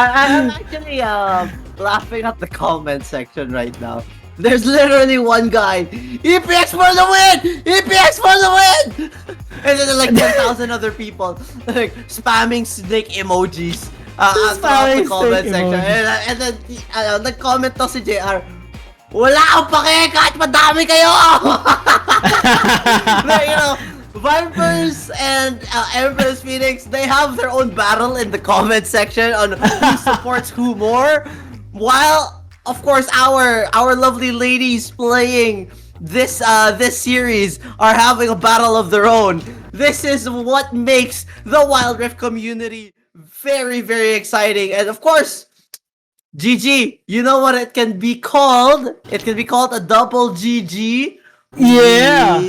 I'm actually laughing at the comment section right now. There's literally one guy, EPX for the win! EPX for the win! And then like 10,000 other people like spamming snake emojis throughout the Spamming comment snake section. emojis. And then nag-comment to si JR, wala akong pake kahit madami kayo! But, you know, Vipers and Empress Phoenix, they have their own battle in the comment section on who supports who more. While, of course, our lovely ladies playing this series are having a battle of their own. This is what makes the Wild Rift community very, very exciting. And of course, GG, you know what it can be called? It can be called a double GG. Yeah.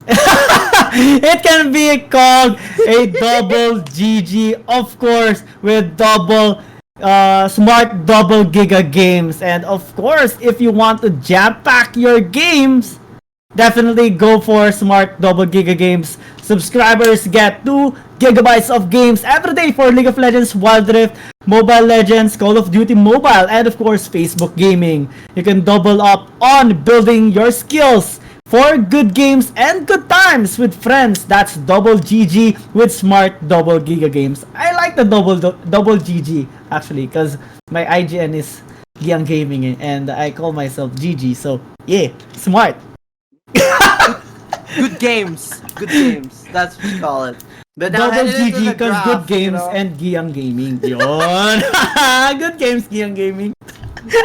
It can be called a double GG, of course, with double smart double giga games. And of course, if you want to jam pack your games, definitely go for smart double giga games. Subscribers get 2 gigabytes of games every day for League of Legends, Wild Rift, Mobile Legends, Call of Duty Mobile, and of course Facebook Gaming. You can double up on building your skills for good games and good times with friends. That's double GG with smart double giga games. I like the double GG actually, because my IGN is Young Gaming and I call myself GG. So yeah, smart. Good games. Good games. That's what you call it. But now Double headed into GG the because draft, good games you know? and Giyang Gaming. Yon. Good games, Giyang Gaming.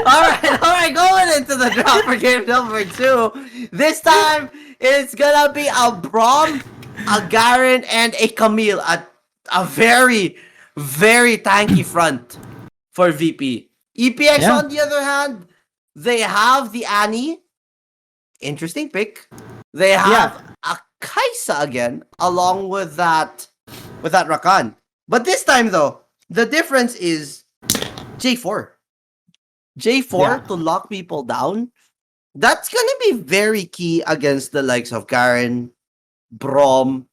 Alright, going into the draft for game number 2. This time, it's gonna be a Braum, a Garen, and a Camille. A very, very tanky front for VP. EPX, Yeah. on the other hand, they have the Annie. Interesting pick. They have a Kaisa again, along with that Rakan. But this time though, the difference is J4. J4 to lock people down. That's gonna be very key against the likes of Garen, Braum,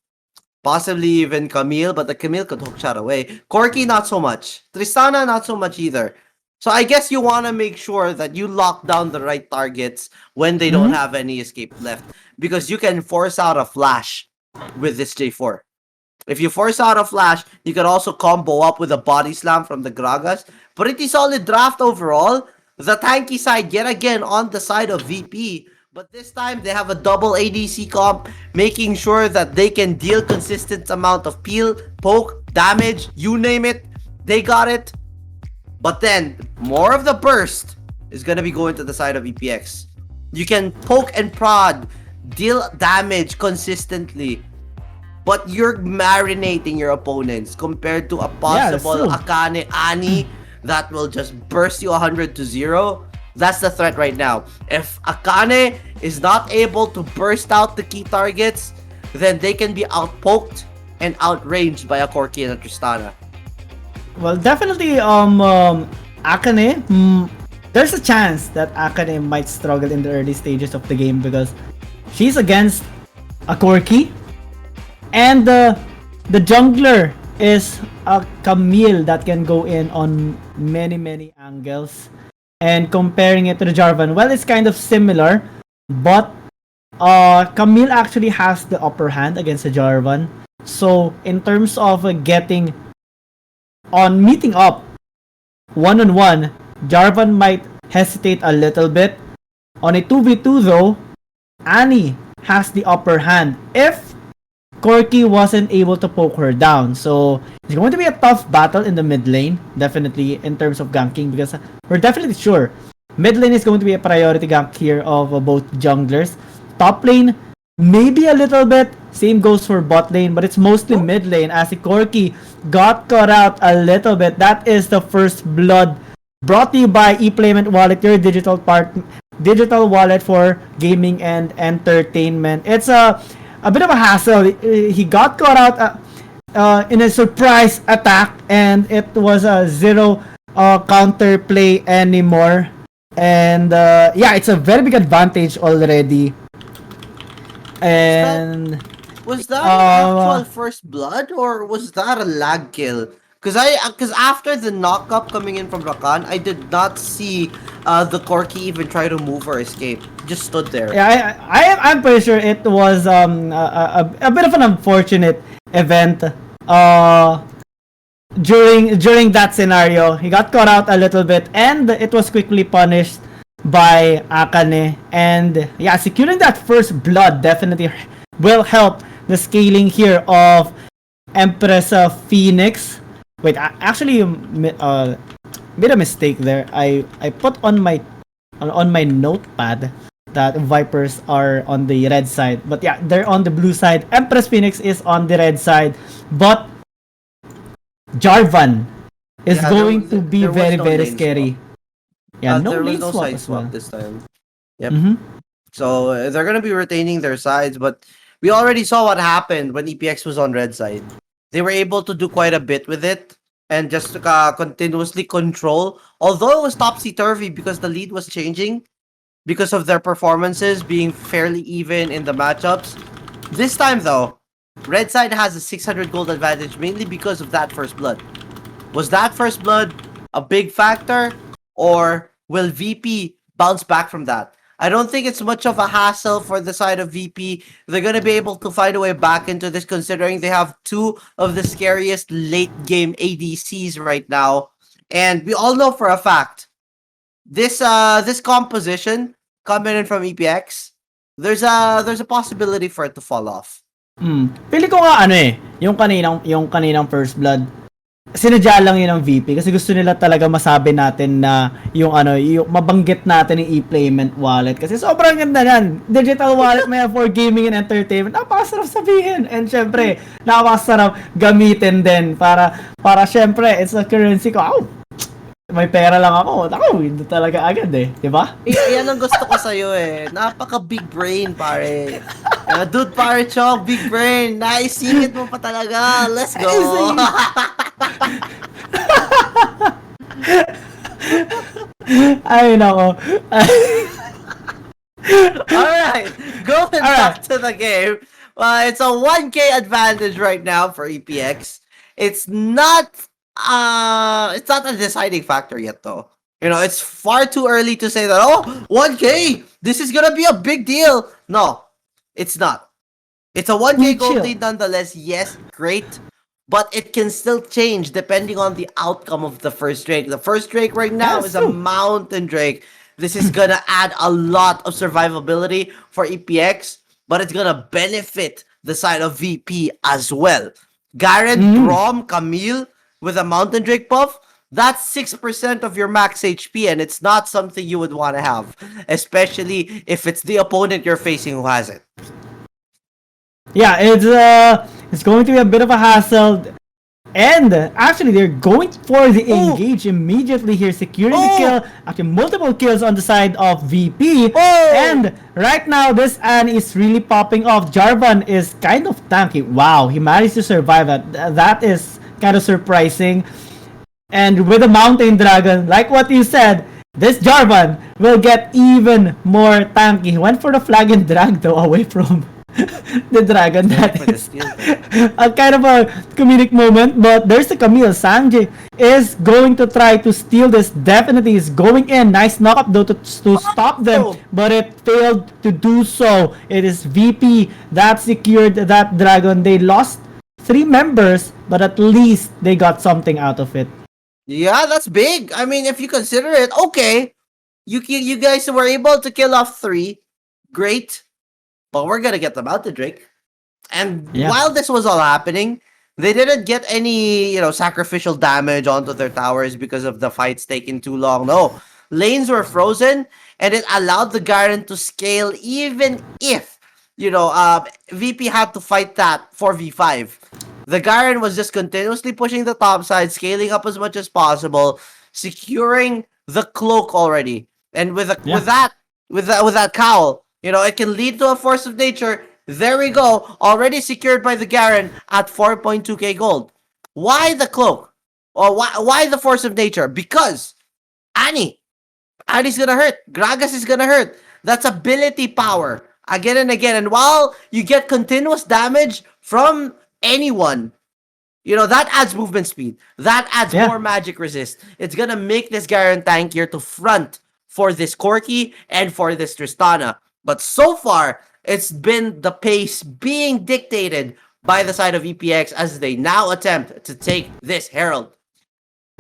possibly even Camille, but the Camille could hook shot away. Corki, not so much. Tristana, not so much either. So I guess you want to make sure that you lock down the right targets when they don't have any escape left, because you can force out a flash with this J4. If you force out a flash, you can also combo up with a body slam from the Gragas. Pretty solid draft overall. The tanky side yet again on the side of VP, but this time they have a double ADC comp, making sure that they can deal consistent amount of peel, poke, damage, you name it, they got it. But then, more of the burst is going to be going to the side of EPX. You can poke and prod, deal damage consistently, but you're marinating your opponents compared to a possible Akane Ani that will just burst you 100 to 0. That's the threat right now. If Akane is not able to burst out the key targets, then they can be outpoked and outranged by a Corki and a Tristana. Well, definitely, Akane, there's a chance that Akane might struggle in the early stages of the game because she's against a Corki, and the jungler is a Camille that can go in on many angles. And comparing it to the Jarvan, well, it's kind of similar, but Camille actually has the upper hand against the Jarvan. So in terms of meeting up one-on-one, Jarvan might hesitate a little bit. On a 2v2 though, Annie has the upper hand if Corki wasn't able to poke her down. So it's going to be a tough battle in the mid lane, definitely, in terms of ganking, because we're definitely sure mid lane is going to be a priority gank here of both junglers. Top lane, maybe a little bit. Same goes for bot lane, but it's mostly mid lane as Corki got caught out a little bit. That is the first blood brought to you by ePlayment Wallet, your digital wallet for gaming and entertainment. It's a bit of a hassle. He got caught out in a surprise attack, and it was a zero counter play anymore. And it's a very big advantage already. And was that an actual first blood, or was that a lag kill? Because after the knock-up coming in from Rakan, I did not see the Corki even try to move or escape. Just stood there. Yeah, I'm pretty sure it was a bit of an unfortunate event. Uh, during that scenario, he got caught out a little bit, and it was quickly punished by Akane. And yeah, securing that first blood definitely will help the scaling here of Empress Phoenix. Wait, actually, made a mistake there. I put on my notepad that Vipers are on the red side, but yeah, they're on the blue side. Empress Phoenix is on the red side, but Jarvan is Yeah, going to be there was very no very lane scary. swap. Yeah, no There was lane no swap side as well. swap this time. Yep. Mm-hmm. So they're gonna be retaining their sides, but we already saw what happened when EPX was on red side. They were able to do quite a bit with it and just continuously control. Although it was topsy turvy because the lead was changing because of their performances being fairly even in the matchups. This time though, red side has a 600 gold advantage mainly because of that first blood. Was that first blood a big factor, or will VP bounce back from that? I don't think it's much of a hassle for the side of VP. They're going to be able to find a way back into this considering they have two of the scariest late game ADCs right now. And we all know for a fact, this composition coming in from EPX, there's a possibility for it to fall off. Pili ko nga ano yung kaninang first blood. Sinadya lang yun ng VP kasi gusto nila talaga masabi natin na yung mabanggit natin yung e-payment wallet kasi sobrang ganda yan. Digital wallet na yan for gaming and entertainment. Napakasarap sabihin. And syempre, napakasarap gamitin din para syempre, it's a currency ko. May pera lang ako. Hindi talaga agad diba? Yan ang gusto ko sa'yo Napaka big brain, pare. Dude, pare, Chok, big brain. Naisingit mo pa talaga. Let's go. Ay, nako. Alright, going back to the game. It's a 1k advantage right now for EPX. It's not a deciding factor yet though. It's far too early to say that 1k, this is gonna be a big deal. No, it's not. It's a 1k gold lead nonetheless. Yes, great. But it can still change depending on the outcome of the first Drake. The first Drake right now is a Mountain Drake. This is gonna add a lot of survivability for EPX, but it's gonna benefit the side of VP as well. Garen, Brom, Camille with a Mountain Drake buff, that's 6% of your max HP, and it's not something you would want to have, especially if it's the opponent you're facing who has it. Yeah, it's going to be a bit of a hassle. And actually, they're going for the engage immediately here, securing the kill. Actually, multiple kills on the side of VP. And right now, this Anne is really popping off. Jarvan is kind of tanky. Wow, he managed to survive that. That is kind of surprising. And with the Mountain Dragon, like what you said, this Jarvan will get even more tanky. He went for the flag and drag though away from the dragon. That is a kind of a comedic moment, but there's the Camille. Sanjay is going to try to steal this. Definitely is going in. Nice knock-up though to stop them, but it failed to do so. It is VP that secured that dragon. They lost 3 members, but at least they got something out of it. Yeah, that's big. I mean, if you consider it, okay, you guys were able to kill off 3. Great. But we're gonna get them out to Drake. And while this was all happening, they didn't get any, sacrificial damage onto their towers because of the fights taking too long. No. Lanes were frozen, and it allowed the Garen to scale even if, VP had to fight that 4v5. The Garen was just continuously pushing the top side, scaling up as much as possible, securing the cloak already. And with that cowl, it can lead to a force of nature. There we go. Already secured by the Garen at 4.2k gold. Why the cloak? Or why the force of nature? Because Annie's gonna hurt. Gragas is gonna hurt. That's ability power. Again and again. And while you get continuous damage from anyone, that adds movement speed. That adds Yeah. more magic resist. It's gonna make this Garen tankier to front for this Corki and for this Tristana. But so far, it's been the pace being dictated by the side of EPX as they now attempt to take this Herald.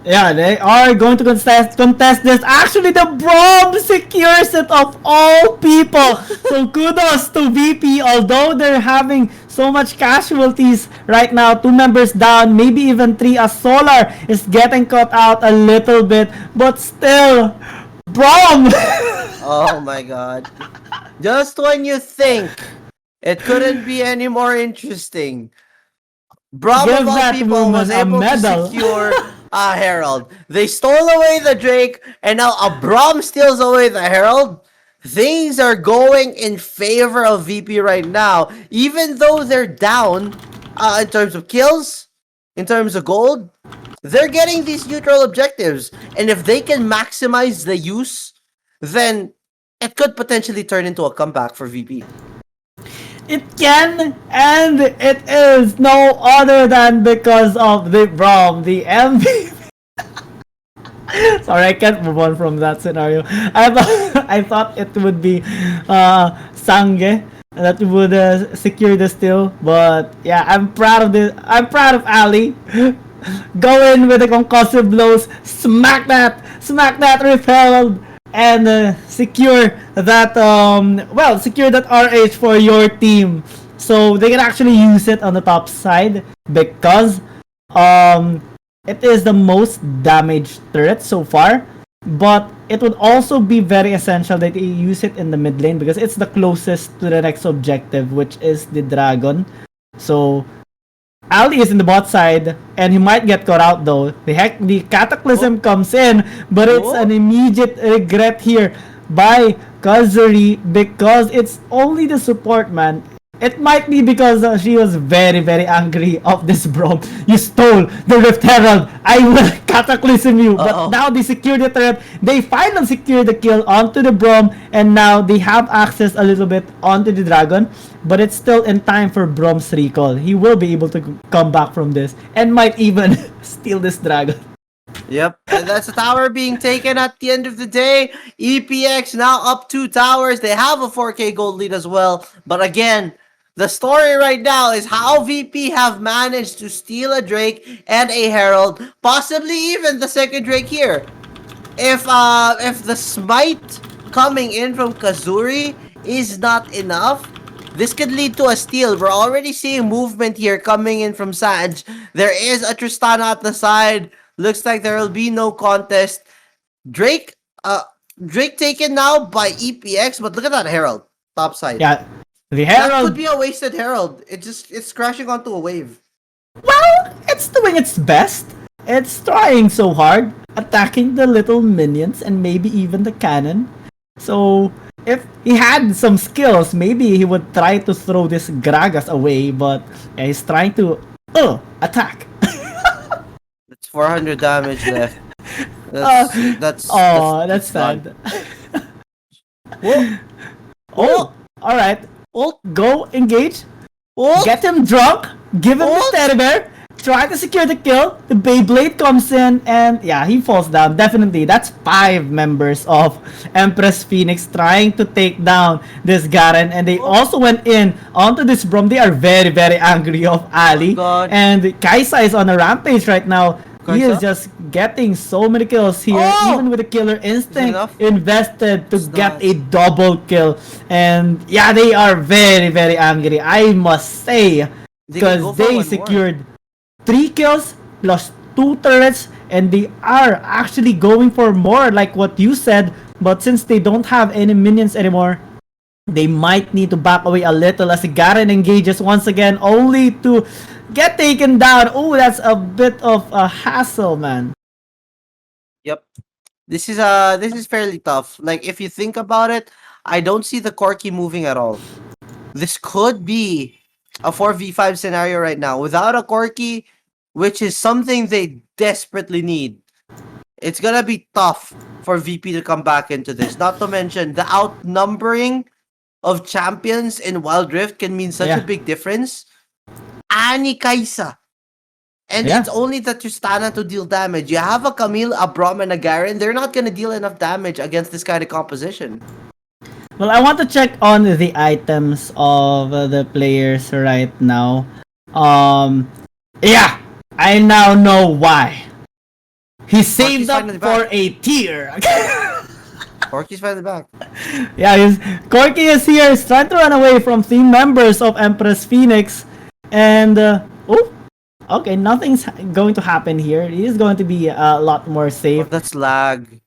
Yeah, they are going to contest this. Actually, the Braum secures it of all people. So kudos to VP. Although they're having so much casualties right now, 2 members down, maybe even 3 as Solar is getting caught out a little bit. But still, Braum! Oh my god. Just when you think it couldn't be any more interesting, Braum Give of all that people woman was a able to medal. secure a Herald. They stole away the Drake, and now a Braum steals away the Herald. Things are going in favor of VP right now, even though they're down in terms of kills, in terms of gold. They're getting these neutral objectives, and if they can maximize the use, then it could potentially turn into a comeback for VP. It can, and it is no other than because of the Braum, the MVP. Sorry, I can't move on from that scenario. I thought it would be Sange that would secure the steal, but yeah, I'm proud of this. I'm proud of Ali. Go in with the concussive blows, smack that repelled, and secure that secure that RH for your team, so they can actually use it on the top side because it is the most damaged turret so far. But it would also be very essential that they use it in the mid lane because it's the closest to the next objective, which is the dragon. So Ali is in the bot side, and he might get caught out though. The Cataclysm comes in, but it's an immediate regret here by Kazuri because it's only the support, man. It might be because she was very, very angry of this bro. You stole the Rift Herald. I will cataclysm you. But now they secure the turret. They finally secure the kill onto the Brom. And now they have access a little bit onto the Dragon. But it's still in time for Brom's recall. He will be able to come back from this. And might even steal this Dragon. Yep, and that's a tower being taken at the end of the day. EPX now up 2 towers. They have a 4K gold lead as well. But again, the story right now is how VP have managed to steal a Drake and a Herald, possibly even the second Drake here. If the smite coming in from Kazuri is not enough, this could lead to a steal. We're already seeing movement here coming in from Saj. There is a Tristana at the side. Looks like there will be no contest. Drake taken now by EPX, but look at that Herald top side. Yeah, the Herald. That could be a wasted Herald. It's crashing onto a wave. Well, it's doing its best. It's trying so hard, attacking the little minions and maybe even the cannon. So if he had some skills, maybe he would try to throw this Gragas away. But yeah, he's trying to attack. That's 400 damage left. That's sad. Oh, all right. oh, Go engage. oh. Get him drunk. Give him the teddy bear. Try to secure the kill. The Beyblade comes in and yeah, he falls down. Definitely. That's 5 members of Empress Phoenix trying to take down this Garen. And they also went in onto this Brom. They are very, very angry of Ali. And Kaisa is on a rampage right now. He is just getting so many kills here, even with the killer instinct invested to get a double kill. And yeah, they are very, very angry, I must say, because they secured 3 kills plus 2 turrets, and they are actually going for more, like what you said. But since they don't have any minions anymore, they might need to back away a little as Garen engages once again, only to get taken down. Oh, that's a bit of a hassle, man. Yep. This is fairly tough. Like, if you think about it, I don't see the Corki moving at all. This could be a 4v5 scenario right now. Without a Corki, which is something they desperately need, it's gonna be tough for VP to come back into this. Not to mention, the outnumbering of champions in Wild Rift can mean such a big difference. Ani Kaisa And Yeah. it's only the Tristana to deal damage. You have a Camille, a Braum, and a Garen. They're not gonna deal enough damage against this kind of composition. Well, I want to check on the items of the players right now. Yeah, I now know why. He saved Corky's up finally for back. a tier. Corky's finally back. Yeah, Corky is here. He's trying to run away from team members of Empress Phoenix. And, oh, okay, nothing's going to happen here. He's going to be a lot more Oh, safe. that's lag.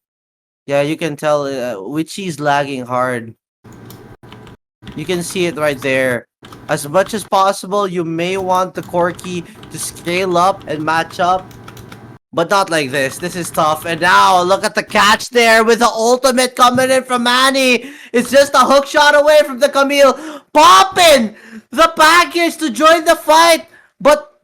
Yeah, you can tell Witchy's lagging hard. You can see it right there. As much as possible, you may want the Corky to scale up and match up. But not like this. This is tough. And now, look at the catch there with the ultimate coming in from Manny. It's just a hook shot away from the Camille. Popping the package to join the fight. But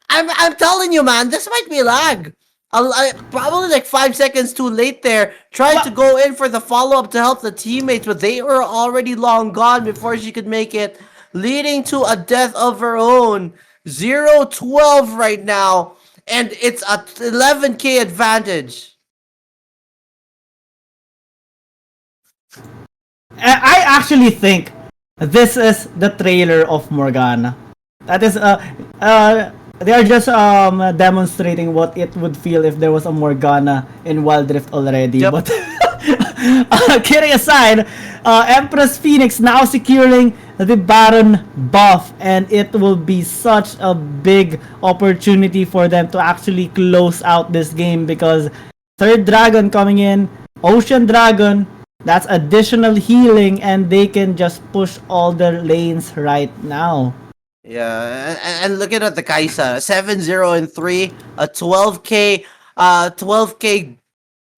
I'm telling you, man, this might be lag. Probably like 5 seconds too late there. Tried to go in for the follow-up to help the teammates, but they were already long gone before she could make it. Leading to a death of her own. 0-12 right now. And it's a 11k advantage. I actually think this is the trailer of Morgana. That is they are just demonstrating what it would feel if there was a Morgana in Wild Rift already. Yep. But kidding aside, Empress Phoenix now securing the Baron buff, and it will be such a big opportunity for them to actually close out this game because third dragon coming in, Ocean Dragon, that's additional healing, and they can just push all their lanes right now. Yeah, and looking at the Kaisa, 7-0-3, a 12k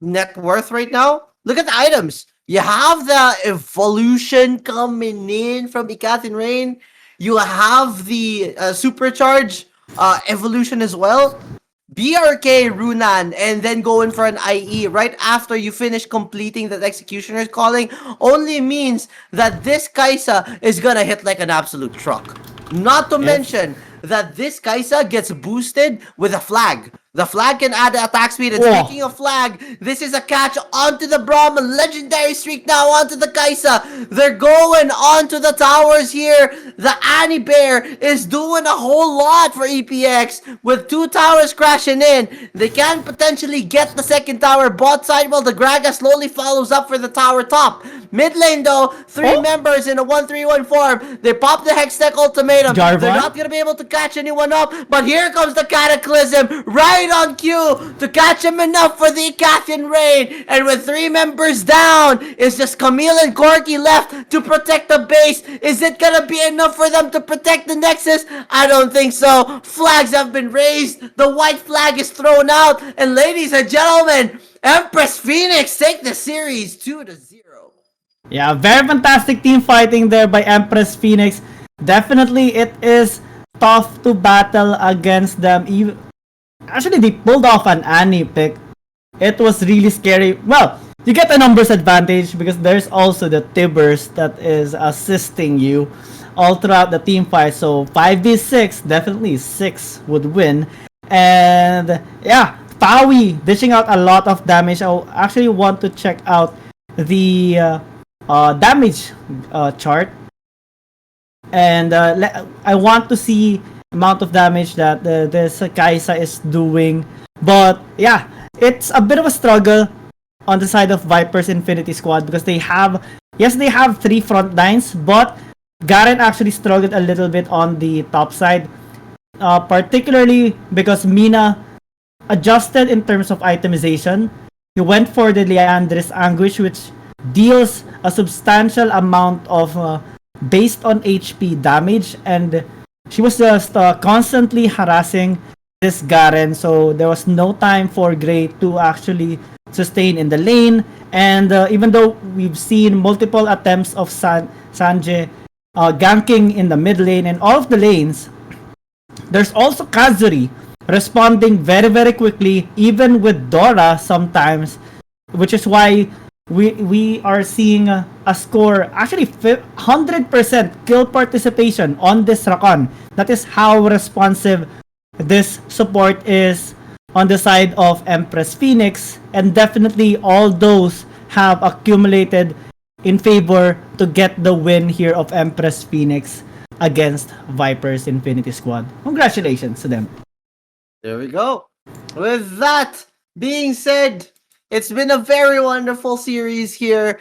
net worth right now. Look at the items. You have the evolution coming in from Ikath and Rain. You have the supercharge evolution as well. BRK Runan and then go in for an IE right after you finish completing that Executioner's Calling only means that this Kaisa is gonna hit like an absolute truck. Not to mention that this Kaisa gets boosted with a flag. The flag can add attack speed. And speaking of flag, this is a catch onto the Braum. Legendary streak now onto the Kaisa. They're going onto the towers here. The Annie Bear is doing a whole lot for EPX with 2 towers crashing in. They can potentially get the second tower bot side while the Graga slowly follows up for the tower top. Mid lane though, 3 members in a 1-3-1 form. They pop the Hextech ultimatum. Jarvan? They're not gonna be able to catch anyone up, but here comes the Cataclysm right on cue to catch him enough for the Icathian Raid. And with 3 members down, it's just Camille and Corky left to protect the base. Is it gonna be enough for them to protect the Nexus? I don't think so. Flags have been raised. The white flag is thrown out. And ladies and gentlemen, Empress Phoenix take the series 2-0. Yeah, very fantastic team fighting there by Empress Phoenix. Definitely, it is tough to battle against them. Actually, they pulled off an Annie pick. It was really scary. Well, you get a numbers advantage because there's also the Tibbers that is assisting you all throughout the team fight. So 5v6, definitely 6 would win. And yeah, Tawi dishing out a lot of damage. I actually want to check out the damage chart. And I want to see amount of damage that this Kaisa is doing. But yeah, it's a bit of a struggle on the side of Viper's Infinity Squad because they have 3 front lines, but Garen actually struggled a little bit on the top side, particularly because Mina adjusted in terms of itemization. He went for the Leandris Anguish, which deals a substantial amount of based on HP damage, and she was just constantly harassing this Garen, so there was no time for Grey to actually sustain in the lane. And even though we've seen multiple attempts of Sanjay ganking in the mid lane and all of the lanes, there's also Kazuri responding very, very quickly, even with Dora sometimes, which is why we are seeing a score, actually 100% kill participation on this Rakan. That is how responsive this support is on the side of Empress Phoenix, and definitely all those have accumulated in favor to get the win here of Empress Phoenix against Viper's Infinity Squad. Congratulations to them. There we go. With that being said, it's been a very wonderful series here.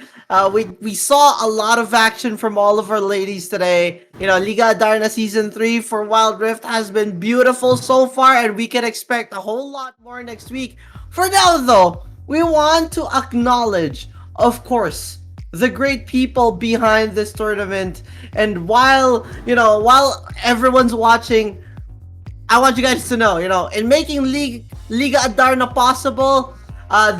We saw a lot of action from all of our ladies today. You know, Liga Adarna Season 3 for Wild Rift has been beautiful so far, and we can expect a whole lot more next week. For now, though, we want to acknowledge, of course, the great people behind this tournament. And while everyone's watching, I want you guys to know, in making Liga Adarna possible,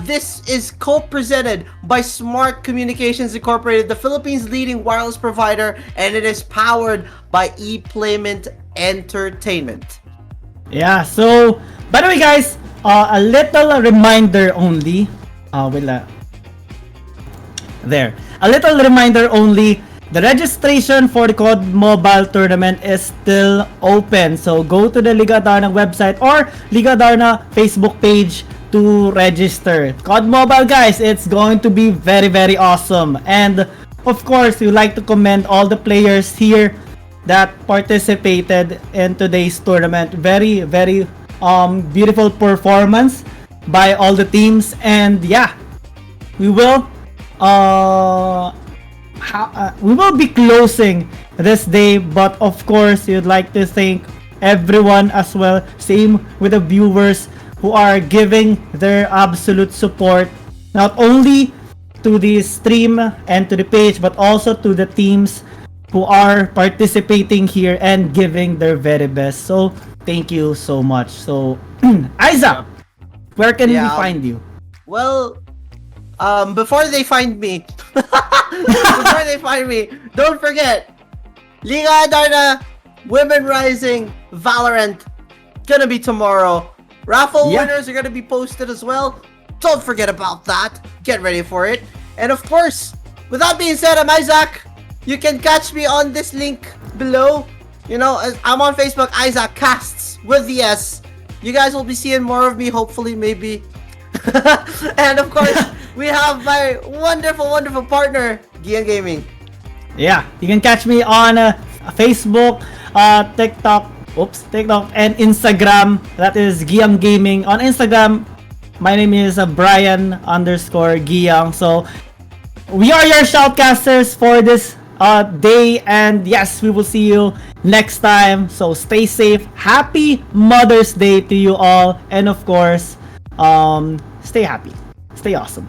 this is co-presented by Smart Communications Incorporated, the Philippines' leading wireless provider, and it is powered by ePlayment Entertainment. Yeah, so, by the way guys, a little reminder only. There. A little reminder only. The registration for the COD Mobile tournament is still open. So go to the Liga Adarna website or Liga Adarna Facebook page to register. COD Mobile guys, it's going to be very, very awesome. And of course, we like to commend all the players here that participated in today's tournament. Very, very beautiful performance by all the teams. And yeah, we will be closing this day, but of course you'd like to thank everyone as well, same with the viewers who are giving their absolute support, not only to the stream and to the page, but also to the teams who are participating here and giving their very best. So thank you so much. So Izaq, where can we find you? Well, before they find me, don't forget, Liga Adarna, Women Rising, Valorant, gonna be tomorrow. Raffle winners are gonna be posted as well. Don't forget about that. Get ready for it. And of course, with that being said, I'm Izaq. You can catch me on this link below. I'm on Facebook, Izaq Casts with the S. You guys will be seeing more of me, hopefully, maybe. And of course, we have my wonderful, wonderful partner, Gian Gaming. Yeah, you can catch me on Facebook, TikTok, and Instagram. That is Giang Gaming. On Instagram, my name is Brian_Giang. So we are your shoutcasters for this day, and yes, we will see you next time. So stay safe. Happy Mother's Day to you all, and of course, stay happy, stay awesome.